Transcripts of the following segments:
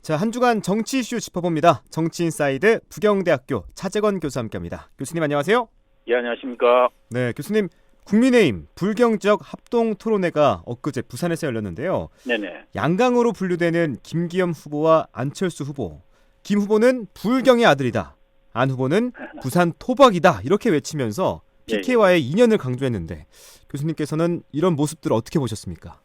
자, 한 주간 정치 이슈 짚어봅니다. 정치인사이드 부경대학교 차재건 교수와 함께합니다. 교수님 안녕하세요. 예, 안녕하십니까. 네, 교수님 국민의힘 불경지역 합동토론회가 엊그제 부산에서 열렸는데요. 네네. 양강으로 분류되는 김기현 후보와 안철수 후보. 김 후보는 불경의 아들이다. 안 후보는 부산 토박이다. 이렇게 외치면서 PK와의 인연을 강조했는데 교수님께서는 이런 모습들을 어떻게 보셨습니까?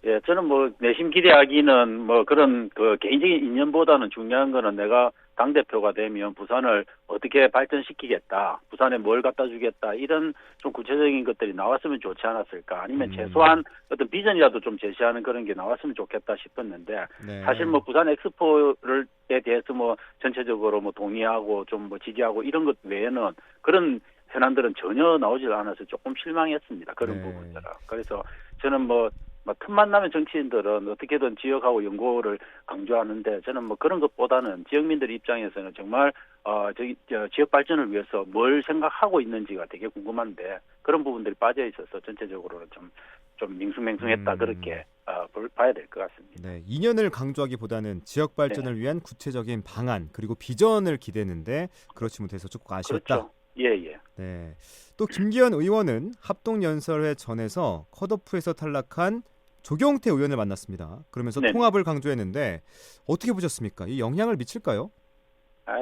예, 저는 내심 기대하기는 그런 개인적인 인연보다는 중요한 거는 내가 당대표가 되면 부산을 어떻게 발전시키겠다, 부산에 뭘 갖다 주겠다, 이런 좀 구체적인 것들이 나왔으면 좋지 않았을까, 아니면 최소한 어떤 비전이라도 좀 제시하는 그런 게 나왔으면 좋겠다 싶었는데, 네. 사실 부산 엑스포에 대해서 전체적으로 동의하고 좀 지지하고 이런 것 외에는 그런 현안들은 전혀 나오질 않아서 조금 실망했습니다. 그런 부분들은. 그래서 저는 틈만 나면 정치인들은 어떻게든 지역하고 연고를 강조하는데, 저는 그런 것보다는 지역민들 입장에서는 정말 지역 발전을 위해서 뭘 생각하고 있는지가 되게 궁금한데, 그런 부분들이 빠져 있어서 전체적으로는 좀 밍숭맹숭했다, 그렇게 봐야 될 것 같습니다. 네, 인연을 강조하기보다는 지역 발전을 위한 구체적인 방안 그리고 비전을 기대는데 그렇지 못해서 조금 아쉬웠다. 그렇죠. 예. 네. 또 김기현 의원은 합동연설회 전에서 컷오프에서 탈락한 조경태 의원을 만났습니다. 그러면서 네네. 통합을 강조했는데 어떻게 보셨습니까? 이 영향을 미칠까요?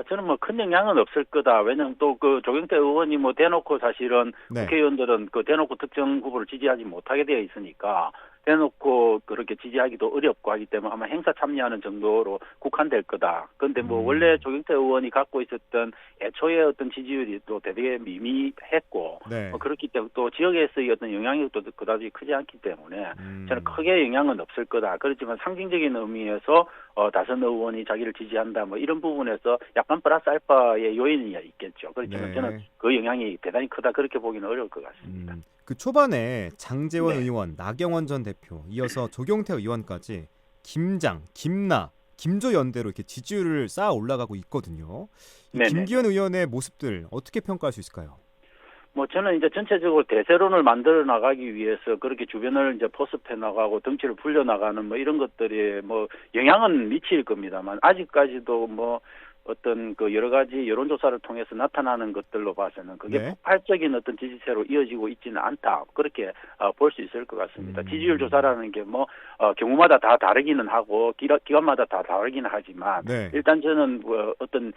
저는 큰 영향은 없을 거다. 왜냐면 또 조경태 의원이 대놓고 사실은 네. 국회의원들은 대놓고 특정 후보를 지지하지 못하게 되어 있으니까 대놓고 그렇게 지지하기도 어렵고 하기 때문에 아마 행사 참여하는 정도로 국한될 거다. 그런데 원래 조경태 의원이 갖고 있었던 애초에 어떤 지지율이 또 되게 미미했고, 네. 그렇기 때문에 또 지역에서의 어떤 영향력도 그다지 크지 않기 때문에 저는 크게 영향은 없을 거다. 그렇지만 상징적인 의미에서 다선 의원이 자기를 지지한다 이런 부분에서 약간 플러스 알파의 요인이 있겠죠. 그렇지만 네. 저는 그 영향이 대단히 크다, 그렇게 보기는 어려울 것 같습니다. 그 초반에 장제원 네. 의원, 나경원 전 대표, 이어서 조경태 의원까지 김장, 김나, 김조 연대로 이렇게 지지율을 쌓아 올라가고 있거든요. 김기현 의원의 모습들 어떻게 평가할 수 있을까요? 저는 이제 전체적으로 대세론을 만들어 나가기 위해서 그렇게 주변을 이제 포섭해 나가고 덩치를 불려 나가는 이런 것들이 영향은 미칠 겁니다만, 아직까지도 어떤 여러 가지 여론조사를 통해서 나타나는 것들로 봐서는 그게 네. 폭발적인 어떤 지지세로 이어지고 있지는 않다, 그렇게 볼 수 있을 것 같습니다. 지지율 조사라는 게 경우마다 다 다르기는 하고 기관마다 다 다르기는 하지만, 네. 일단 저는 어떤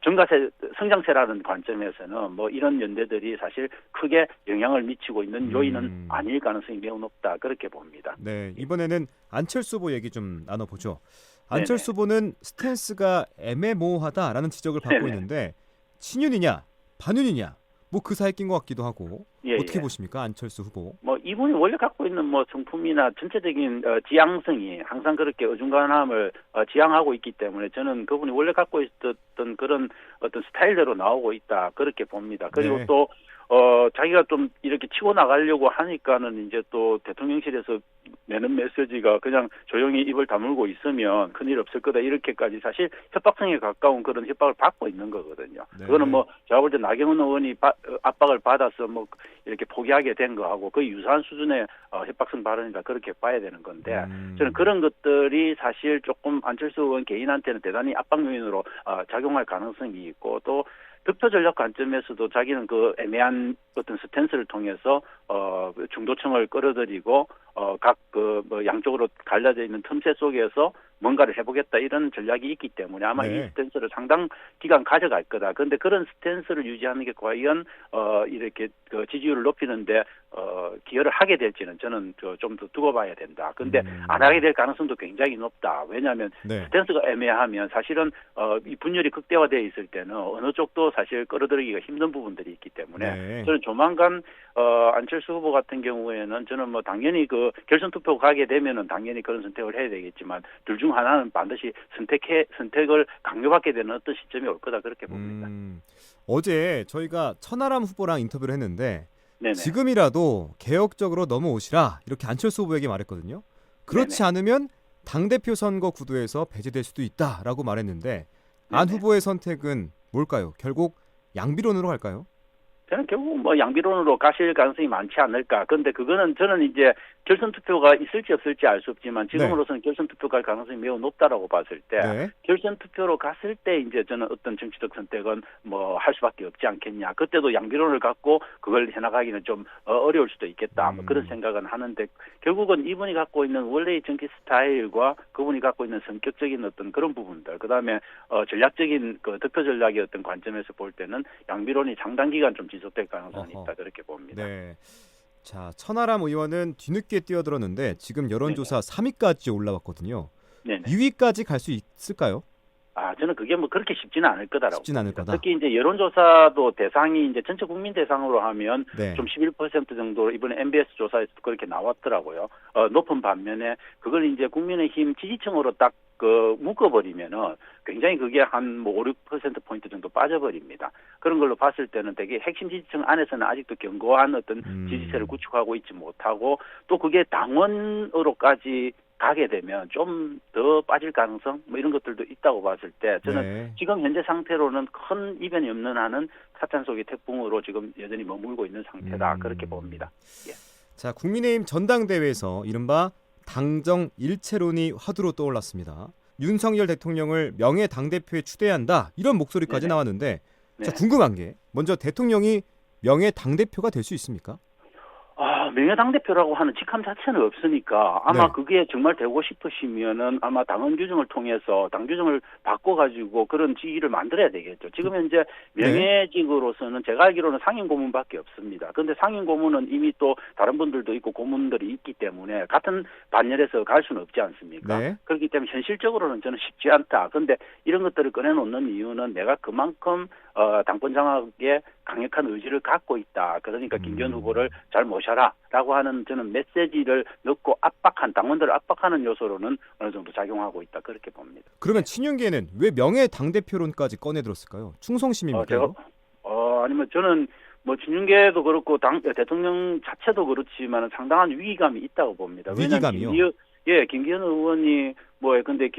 증가세, 성장세라는 관점에서는 이런 연대들이 사실 크게 영향을 미치고 있는 요인은 아닐 가능성이 매우 높다, 그렇게 봅니다. 네, 이번에는 안철수 후보 얘기 좀 나눠보죠. 안철수 후보는 스탠스가 애매모호하다라는 지적을 받고 있는데 친윤이냐 반윤이냐 그 사이에 낀 것 같기도 하고 어떻게 보십니까, 안철수 후보? 이분이 원래 갖고 있는 성품이나 전체적인 지향성이 항상 그렇게 어중간함을 지향하고 있기 때문에 저는 그분이 원래 갖고 있었던 그런 어떤 스타일대로 나오고 있다, 그렇게 봅니다. 그리고 네. 또 자기가 좀 이렇게 치고 나가려고 하니까는 이제 또 대통령실에서 내는 메시지가 그냥 조용히 입을 다물고 있으면 큰일 없을 거다, 이렇게까지 사실 협박성에 가까운 그런 협박을 받고 있는 거거든요. 네. 그거는 제가 볼 때 나경원 의원이 압박을 받아서 이렇게 포기하게 된 거하고 거의 유사한 수준의 협박성 발언이다, 그렇게 봐야 되는 건데, 저는 그런 것들이 사실 조금 안철수 의원 개인한테는 대단히 압박 요인으로 작용할 가능성이 있고, 또 득표 전략 관점에서도 자기는 애매한 어떤 스탠스를 통해서 중도층을 끌어들이고 각 양쪽으로 갈라져 있는 틈새 속에서 뭔가를 해보겠다, 이런 전략이 있기 때문에 아마 이 스탠스를 상당 기간 가져갈 거다. 그런데 그런 스탠스를 유지하는 게 과연 이렇게 지지율을 높이는데 기여를 하게 될지는 저는 좀 더 두고 봐야 된다. 그런데 안 하게 될 가능성도 굉장히 높다. 왜냐하면 스탠스가 애매하면 사실은 이 분열이 극대화되어 있을 때는 어느 쪽도 사실 끌어들이기가 힘든 부분들이 있기 때문에 저는 조만간 안철수 후보 같은 경우에는 저는 당연히 결선 투표 가게 되면은 당연히 그런 선택을 해야 되겠지만, 둘 중 하나는 반드시 선택을 강요받게 되는 어떤 시점이 올 거다, 그렇게 봅니다. 어제 저희가 천하람 후보랑 인터뷰를 했는데 네네. 지금이라도 개혁적으로 넘어오시라, 이렇게 안철수 후보에게 말했거든요. 그렇지 않으면 당대표 선거 구도에서 배제될 수도 있다라고 말했는데 안 후보의 선택은 뭘까요? 결국 양비론으로 갈까요? 저는 결국 뭐 양비론으로 가실 가능성이 많지 않을까. 그런데 그거는 저는 이제 결선 투표가 있을지 없을지 알 수 없지만 지금으로서는 결선 투표 갈 가능성이 매우 높다라고 봤을 때 네. 결선 투표로 갔을 때 이제 저는 어떤 정치적 선택은 뭐 할 수밖에 없지 않겠냐. 그때도 양비론을 갖고 그걸 해나가기는 좀 어려울 수도 있겠다. 뭐 그런 생각은 하는데 결국은 이분이 갖고 있는 원래의 정치 스타일과 그분이 갖고 있는 성격적인 어떤 그런 부분들, 그다음에 전략적인 그 득표 전략의 어떤 관점에서 볼 때는 양비론이 상당 기간 좀 지속될 가능성이 있다 그렇게 봅니다. 네. 자, 천하람 의원은 뒤늦게 뛰어들었는데 지금 여론조사 3위까지 올라왔거든요. 네네. 2위까지 갈 수 있을까요? 저는 그게 뭐 그렇게 쉽지는 않을 거다라고. 쉽진 않을 봅니다. 거다. 특히 이제 여론조사도 대상이 이제 전체 국민 대상으로 하면 네. 좀 11% 정도 이번에 MBS 조사에서 그렇게 나왔더라고요. 높은 반면에 그걸 이제 국민의힘 지지층으로 딱 묶어버리면은 굉장히 그게 한 뭐 5, 6%포인트 정도 빠져버립니다. 그런 걸로 봤을 때는 되게 핵심 지지층 안에서는 아직도 견고한 어떤 지지세를 구축하고 있지 못하고 또 그게 당원으로까지 가게 되면 좀 더 빠질 가능성 뭐 이런 것들도 있다고 봤을 때 저는 네. 지금 현재 상태로는 큰 이변이 없는 한은 사탄 속의 태풍으로 지금 여전히 머물고 있는 상태다 그렇게 봅니다. 예. 자, 국민의힘 전당대회에서 이른바 당정 일체론이 화두로 떠올랐습니다. 윤석열 대통령을 명예 당대표에 추대해야 한다 이런 목소리까지 네네. 나왔는데 네. 자, 궁금한 게 먼저 대통령이 명예 당대표가 될 수 있습니까? 명예당대표라고 하는 직함 자체는 없으니까 아마 네. 그게 정말 되고 싶으시면은 아마 당헌 규정을 통해서 당 규정을 바꿔가지고 그런 직위를 만들어야 되겠죠. 지금 현재 명예직으로서는 제가 알기로는 상임 고문밖에 없습니다. 그런데 상임 고문은 이미 또 다른 분들도 있고 고문들이 있기 때문에 같은 반열에서 갈 수는 없지 않습니까? 네. 그렇기 때문에 현실적으로는 저는 쉽지 않다. 그런데 이런 것들을 꺼내놓는 이유는 내가 그만큼 당권 장악에 강력한 의지를 갖고 있다. 그러니까 김기현 후보를 잘 모셔라라고 하는 저는 메시지를 넣고 당원들을 압박하는 요소로는 어느 정도 작용하고 있다. 그렇게 봅니다. 그러면 친윤계는 왜 명예 당대표론까지 꺼내들었을까요? 충성심입니까? 아니면 저는 뭐 진윤계도 그렇고 대통령 자체도 그렇지만 상당한 위기감이 있다고 봅니다. 위기감이요? 김기현 의원이 근데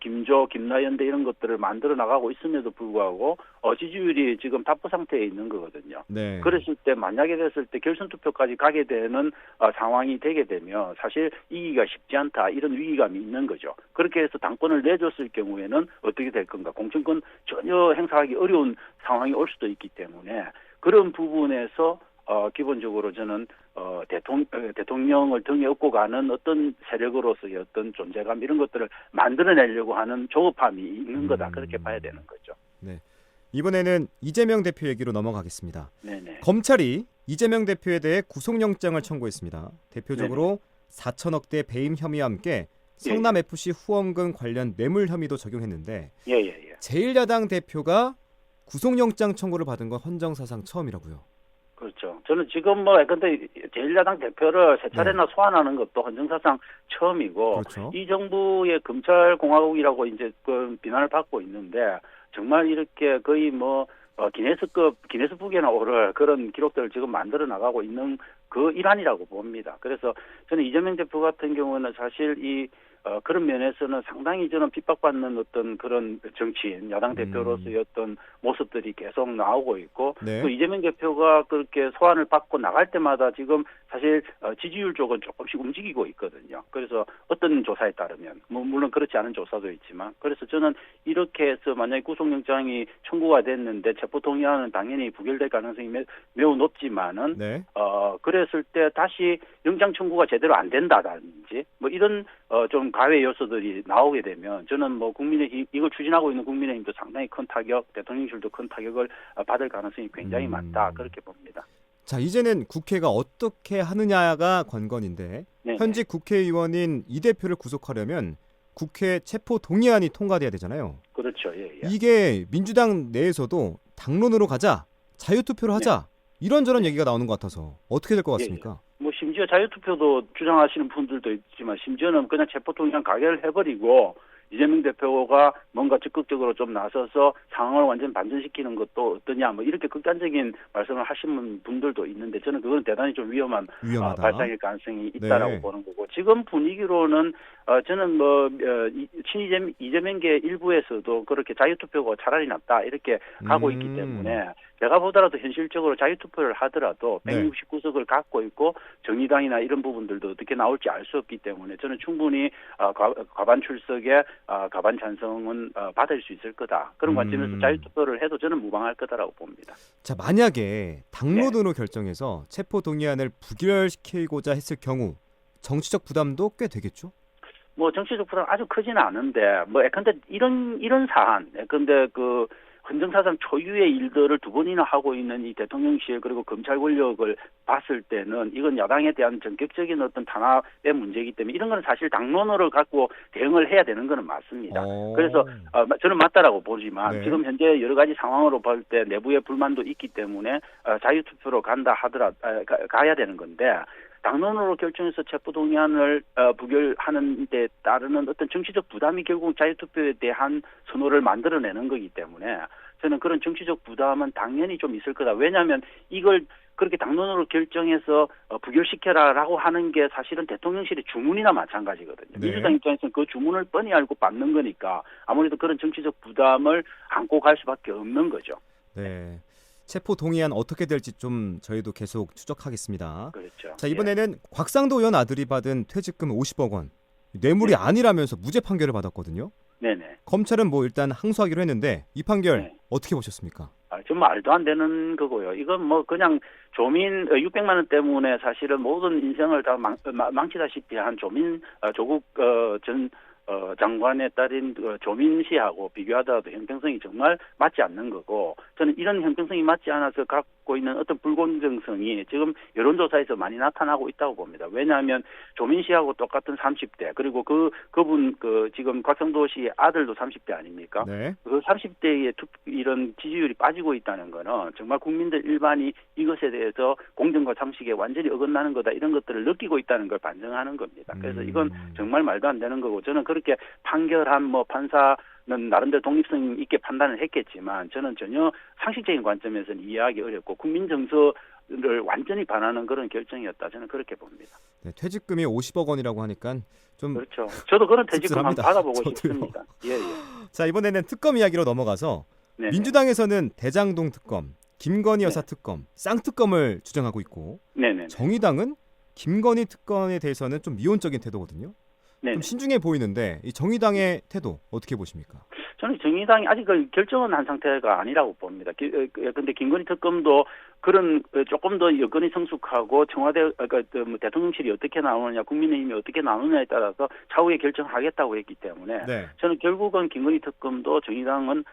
김조, 김나연대 이런 것들을 만들어 나가고 있음에도 불구하고 지지율이 지금 답보 상태에 있는 거거든요. 네. 그랬을 때 만약에 됐을 때 결선 투표까지 가게 되는 상황이 되게 되면 사실 이기가 쉽지 않다 이런 위기감이 있는 거죠. 그렇게 해서 당권을 내줬을 경우에는 어떻게 될 건가? 공천권 전혀 행사하기 어려운 상황이 올 수도 있기 때문에 그런 부분에서 기본적으로 저는 대통령을 등에 업고 가는 어떤 세력으로서의 어떤 존재감 이런 것들을 만들어내려고 하는 조급함이 있는 거다 그렇게 봐야 되는 거죠. 네. 이번에는 이재명 대표 얘기로 넘어가겠습니다. 네네. 검찰이 이재명 대표에 대해 구속영장을 청구했습니다. 대표적으로 4천억대 배임 혐의와 함께 성남FC 후원금 관련 뇌물 혐의도 적용했는데 예예예. 제1야당 대표가 구속영장 청구를 받은 건 헌정사상 처음이라고요. 그렇죠. 저는 지금 근데 제1야당 대표를 세 차례나 소환하는 것도 헌정사상 처음이고 그렇죠. 이 정부의 검찰공화국이라고 이제 그 비난을 받고 있는데 정말 이렇게 거의 기네스북에나 오를 그런 기록들을 지금 만들어 나가고 있는 그 일환이라고 봅니다. 그래서 저는 이재명 대표 같은 경우는 사실 그런 면에서는 상당히 저는 핍박받는 어떤 그런 정치인, 야당 대표로서의 어떤 모습들이 계속 나오고 있고, 네. 또 이재명 대표가 그렇게 소환을 받고 나갈 때마다 지금 사실 지지율 쪽은 조금씩 움직이고 있거든요. 그래서 어떤 조사에 따르면, 물론 그렇지 않은 조사도 있지만, 그래서 저는 이렇게 해서 만약에 구속영장이 청구가 됐는데 체포동의안은 당연히 부결될 가능성이 매우 높지만은, 네. 그랬을 때 다시 영장 청구가 제대로 안 된다든지, 이런 좀 가외 요소들이 나오게 되면 저는 국민의힘 이걸 추진하고 있는 국민의힘도 상당히 큰 타격, 대통령실도 큰 타격을 받을 가능성이 굉장히 많다 그렇게 봅니다. 자, 이제는 국회가 어떻게 하느냐가 관건인데 네네. 현직 국회의원인 이 대표를 구속하려면 국회 체포 동의안이 통과돼야 되잖아요. 그렇죠. 예. 이게 민주당 내에서도 당론으로 가자, 자유투표로 하자 이런저런 얘기가 나오는 것 같아서 어떻게 될 것 같습니까? 심지어 자유투표도 주장하시는 분들도 있지만 심지어는 그냥 체포동의안 가결을 해버리고 이재명 대표가 뭔가 적극적으로 좀 나서서 상황을 완전 반전시키는 것도 어떠냐 뭐 이렇게 극단적인 말씀을 하시는 분들도 있는데 저는 그건 대단히 좀 위험한 위험하다. 발상일 가능성이 있다라고 네. 보는 거고 지금 분위기로는 저는 친이재명 이재명계 일부에서도 그렇게 자유투표가 차라리 낫다 이렇게 가고 있기 때문에 제가 보더라도 현실적으로 자유투표를 하더라도 네. 169석을 갖고 있고 정의당이나 이런 부분들도 어떻게 나올지 알 수 없기 때문에 저는 충분히 과반 출석에 과반 찬성은 받을 수 있을 거다. 그런 관점에서 자유투표를 해도 저는 무방할 거다라고 봅니다. 자, 만약에 당론으로 결정해서 체포 동의안을 부결시키고자 했을 경우 정치적 부담도 꽤 되겠죠? 뭐 정치적 부담 아주 크지는 않은데 근데 이런 사안 근데 그 헌정사상 초유의 일들을 두 번이나 하고 있는 이 대통령실 그리고 검찰 권력을 봤을 때는 이건 야당에 대한 전격적인 어떤 탄압의 문제이기 때문에 이런 거는 사실 당론으로 갖고 대응을 해야 되는 거는 맞습니다. 그래서 저는 맞다라고 보지만 네. 지금 현재 여러 가지 상황으로 볼 때 내부의 불만도 있기 때문에 자유투표로 가야 되는 건데 당론으로 결정해서 체포동의안을 부결하는 데 따르는 어떤 정치적 부담이 결국 자유투표에 대한 선호를 만들어내는 거기 때문에 저는 그런 정치적 부담은 당연히 좀 있을 거다. 왜냐하면 이걸 그렇게 당론으로 결정해서 부결시켜라라고 하는 게 사실은 대통령실의 주문이나 마찬가지거든요. 네. 민주당 입장에서는 그 주문을 뻔히 알고 받는 거니까 아무래도 그런 정치적 부담을 안고 갈 수밖에 없는 거죠. 네. 체포 동의안 어떻게 될지 좀 저희도 계속 추적하겠습니다. 그렇죠. 자, 이번에는 곽상도 의원 아들이 받은 퇴직금 50억 원. 뇌물이 네. 아니라면서 무죄 판결을 받았거든요. 네네. 검찰은 뭐 일단 항소하기로 했는데 이 판결 네. 어떻게 보셨습니까? 정말 말도 안 되는 거고요. 이건 뭐 그냥 조민 600만 원 때문에 사실은 모든 인생을 다 망치다시피 한 조국 전 장관의 딸인 조민 씨하고 비교하더라도 형평성이 정말 맞지 않는 거고 저는 이런 형평성이 맞지 않아서 갖고 있는 어떤 불공정성이 지금 여론조사에서 많이 나타나고 있다고 봅니다. 왜냐하면 조민 씨하고 똑같은 30대 그리고 그분 지금 곽상도 씨 아들도 30대 아닙니까? 네. 그 30대의 이런 지지율이 빠지고 있다는 거는 정말 국민들 일반이 이것에 대해서 공정과 상식에 완전히 어긋나는 거다 이런 것들을 느끼고 있다는 걸 반증하는 겁니다. 그래서 이건 정말 말도 안 되는 거고 저는 그렇게 판결한 판사는 나름대로 독립성 있게 판단을 했겠지만 저는 전혀 상식적인 관점에서는 이해하기 어렵고 국민 정서를 완전히 반하는 그런 결정이었다. 저는 그렇게 봅니다. 네, 퇴직금이 50억 원이라고 하니까 좀 그렇죠. 저도 그런 퇴직금 한번 씁쓸합니다. 받아보고 저도요. 싶습니다. 예. 자, 이번에는 특검 이야기로 넘어가서 네네. 민주당에서는 대장동 특검, 김건희 여사 특검, 쌍특검을 주장하고 있고 네네. 정의당은 김건희 특검에 대해서는 좀 미온적인 태도거든요. 네네. 좀 신중해 보이는데 이 정의당의 태도 어떻게 보십니까? 저는 정의당이 아직 결정은 한 상태가 아니라고 봅니다. 근데 김건희 특검도 그런 조금 더 여건이 성숙하고 청와대 대통령실이 어떻게 나오느냐, 국민의힘이 어떻게 나오느냐에 따라서 차후에 결정하겠다고 했기 때문에 네. 저는 결국은 김건희 특검도 정의당은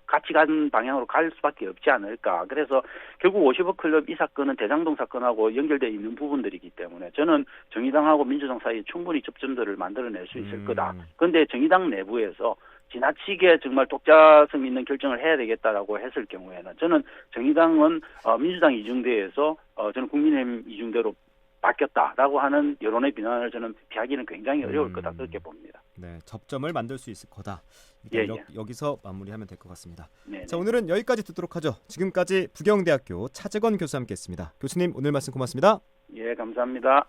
같이 가는 방향으로 갈 수밖에 없지 않을까. 그래서 결국 50억 클럽 이 사건은 대장동 사건하고 연결되어 있는 부분들이기 때문에 저는 정의당하고 민주당 사이에 충분히 접점들을 만들어낼 수 있을 거다. 그런데 정의당 내부에서 지나치게 정말 독자성 있는 결정을 해야 되겠다라고 했을 경우에는 저는 정의당은 민주당 이중대에서 저는 국민의힘 이중대로 바뀌었다라고 하는 여론의 비난을 저는 피하기는 굉장히 어려울 거다 그렇게 봅니다. 네, 접점을 만들 수 있을 거다. 여기서 마무리하면 될 것 같습니다. 네네. 자, 오늘은 여기까지 듣도록 하죠. 지금까지 부경대학교 차재건 교수와 함께했습니다. 교수님 오늘 말씀 고맙습니다. 예, 감사합니다.